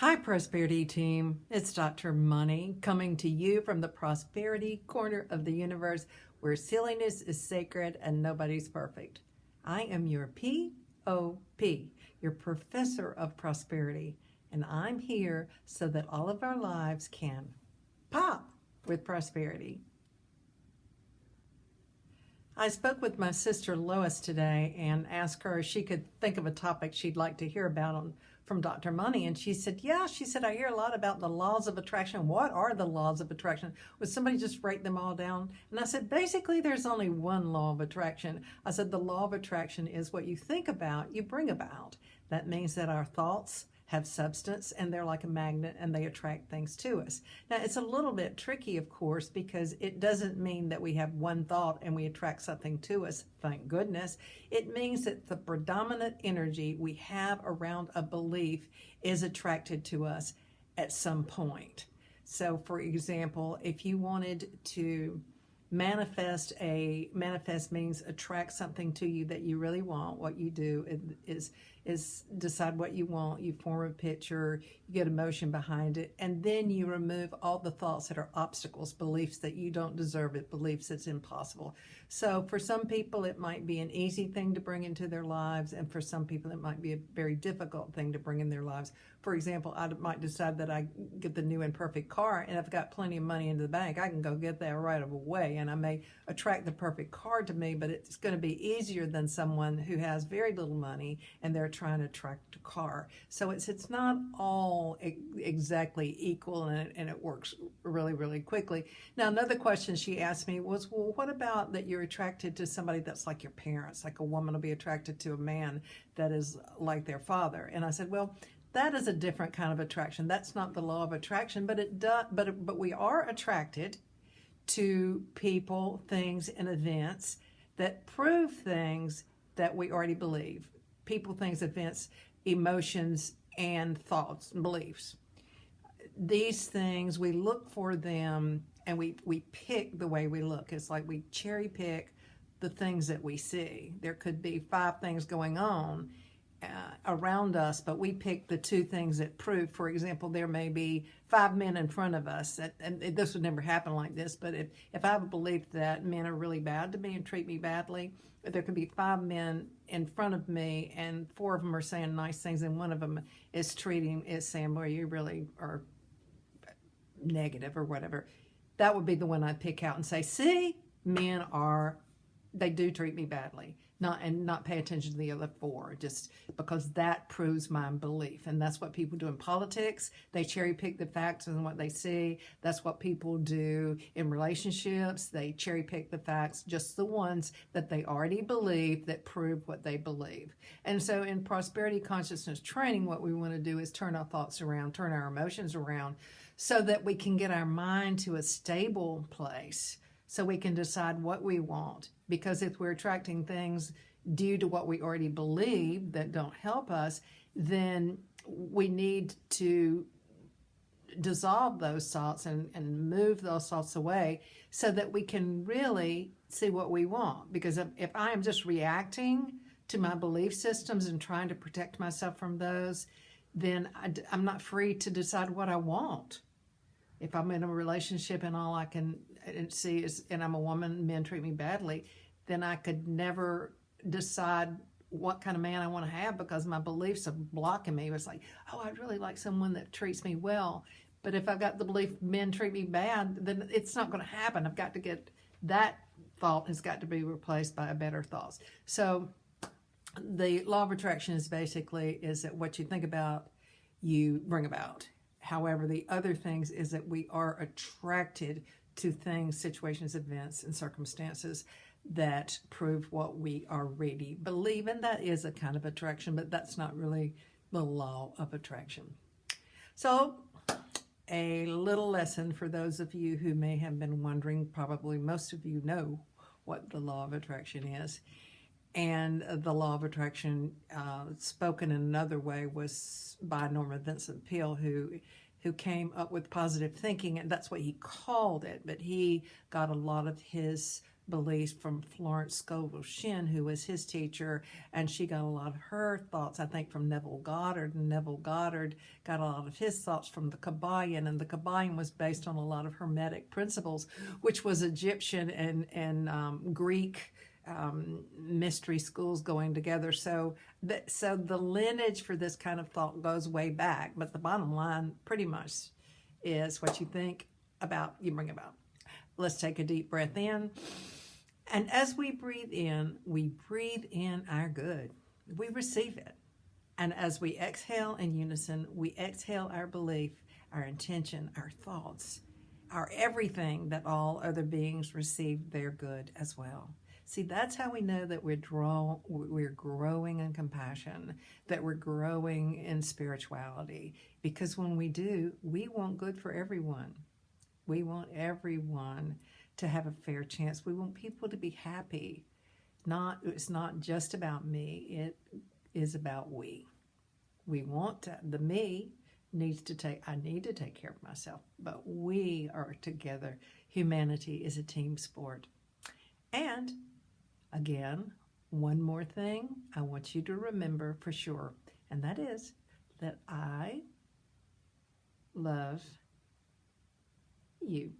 Hi, Prosperity Team. It's Dr. Money coming to you from the Prosperity Corner of the universe where silliness is sacred and nobody's perfect. I am your POP, your Professor of Prosperity, and I'm here so that all of our lives can pop with prosperity. I spoke with my sister Lois today and asked her if she could think of a topic she'd like to hear about from Dr. Money. And she said, yeah, she said, I hear a lot about the laws of attraction. What are the laws of attraction? Would somebody just write them all down? And I said, basically, there's only one law of attraction. I said, the law of attraction is what you think about, you bring about. That means that our thoughts have substance and they're like a magnet and they attract things to us. Now, it's a little bit tricky, of course, because it doesn't mean that we have one thought and we attract something to us, thank goodness. It means that the predominant energy we have around a belief is attracted to us at some point. So, for example, if you wanted to manifest means attract something to you that you really want. What you do is decide what you want, you form a picture, you get emotion behind it, and then you remove all the thoughts that are obstacles, beliefs that you don't deserve it, beliefs that's impossible. So for some people it might be an easy thing to bring into their lives, and for some people it might be a very difficult thing to bring in their lives. For example, I might decide that I get the new and perfect car, and I've got plenty of money in the bank, I can go get that right away, and I may attract the perfect car to me, but it's going to be easier than someone who has very little money and they're trying to attract a car. So it's not all exactly equal, and it works really, really quickly. Now, another question she asked me was, well, what about that you're attracted to somebody that's like your parents, like a woman will be attracted to a man that is like their father? And I said, well, that is a different kind of attraction. That's not the law of attraction, but it does. But we are attracted to people, things, and events that prove things that we already believe. People, things, events, emotions, and thoughts and beliefs. These things, we look for them and we pick the way we look. It's like we cherry pick the things that we see. There could be 5 things going on around us, but we pick the 2 things that prove. For example, there may be 5 men in front of us, and this would never happen like this, but if I have a belief that men are really bad to me and treat me badly, there could be 5 men in front of me and 4 of them are saying nice things and one of them is saying, well, you really are negative or whatever. That would be the one I'd pick out and say, see, they do treat me badly. Not pay attention to the other 4, just because that proves my belief. And that's what people do in politics. They cherry pick the facts and what they see. That's what people do in relationships. They cherry pick the facts, just the ones that they already believe that prove what they believe. And so in prosperity consciousness training, what we want to do is turn our thoughts around, turn our emotions around, so that we can get our mind to a stable place, so we can decide what we want. Because if we're attracting things due to what we already believe that don't help us, then we need to dissolve those thoughts and move those thoughts away so that we can really see what we want. Because if I am just reacting to my belief systems and trying to protect myself from those, then I'm not free to decide what I want. If I'm in a relationship and all I can see is, and I'm a woman, men treat me badly, then I could never decide what kind of man I want to have because my beliefs are blocking me. It's like, oh, I'd really like someone that treats me well. But if I've got the belief men treat me bad, then it's not going to happen. I've got to get, that thought has got to be replaced by a better thought. So the law of attraction is that what you think about, you bring about. However, the other things is that we are attracted to things, situations, events, and circumstances that prove what we already believe. And that is a kind of attraction, but that's not really the law of attraction. So a little lesson for those of you who may have been wondering, probably most of you know what the law of attraction is. And the law of attraction, spoken in another way, was by Norman Vincent Peale, who came up with positive thinking, and that's what he called it. But he got a lot of his beliefs from Florence Scovel Shinn, who was his teacher, and she got a lot of her thoughts, I think, from Neville Goddard, and Neville Goddard got a lot of his thoughts from the Kabbalion, and the Kabbalion was based on a lot of Hermetic principles, which was Egyptian and Greek mystery schools going together. So the lineage for this kind of thought goes way back, but the bottom line pretty much is what you think about, you bring about. Let's take a deep breath in. And as we breathe in our good. We receive it. And as we exhale in unison, we exhale our belief, our intention, our thoughts, our everything, that all other beings receive their good as well. See, that's how we know that we're growing in compassion, that we're growing in spirituality. Because when we do, we want good for everyone. We want everyone to have a fair chance. We want people to be happy. It's not just about me. It is about we. We want to, the me needs to I need to take care of myself, but we are together. Humanity is a team sport. And again, one more thing I want you to remember for sure, and that is that I love you.